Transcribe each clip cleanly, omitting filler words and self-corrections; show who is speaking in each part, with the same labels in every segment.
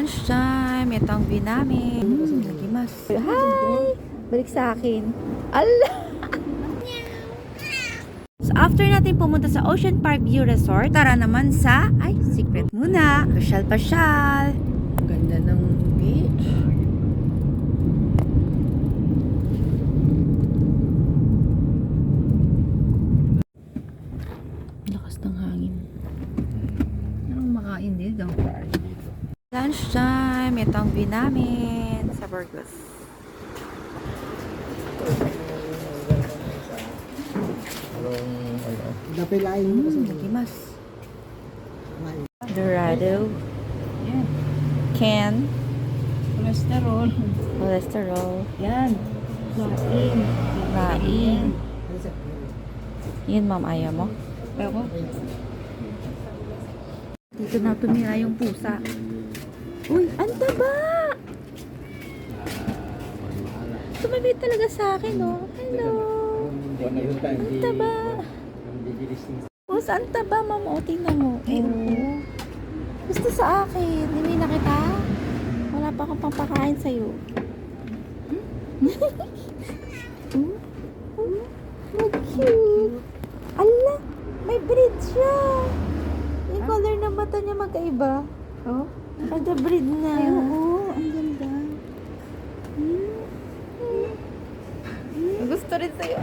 Speaker 1: Lunchtime. Ito ang view namin. Nagimas. Hi! Balik sa akin. Allah! So after natin pumunta sa Ocean Park View Resort, tara naman sa, secret muna. Pasyal-pasyal. Ang ganda ng beach. Lakas ng hangin. Anong makain dito? Lunchtime. Ito ang view namin sa Burgos.
Speaker 2: Dapilain mo kasi.
Speaker 1: Nagimas. Dorado. Can. Cholesterol.
Speaker 3: Yan.
Speaker 1: Rain. Yun, ma'am, ayaw mo?
Speaker 3: Pero,
Speaker 1: Dito na tumira yung pusa. Uy, ang taba! Tumabit talaga sa akin, oh. Hello! Ang taba! Pusa, ang taba, ma'am. O, tingnan mo. Oh. Gusto sa akin. Hindi na kita. Wala pa akong pampakain sa'yo. Cute! Ala! May breed siya! Yung color ng mata niya magkaiba. Oh? Kada breed na.
Speaker 3: ay, oo, ang ganda.
Speaker 1: Gusto rin sa'yo.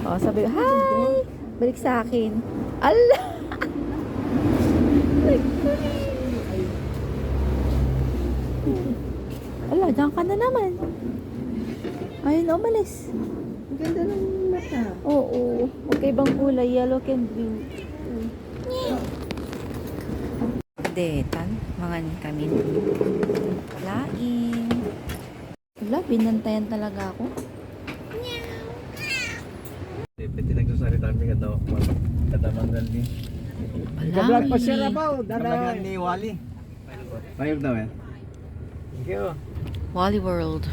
Speaker 1: Oh, sabi ko, hi! Balik sa akin. Ala! Ala, diyan ka na naman. Ayun, umalis.
Speaker 3: Ang ganda ng mata.
Speaker 1: Oo. Magkaibang kulay, yellow and blue. Detan, mga kami. Lain. Wala, binantayan talaga ako.
Speaker 2: Pwede nagsasalita kami kadamanggan ni.
Speaker 1: Wala.
Speaker 2: pa siya rabaw. Damanggan ni Wally. Mayroon daw yan. Thank you.
Speaker 1: Wally World.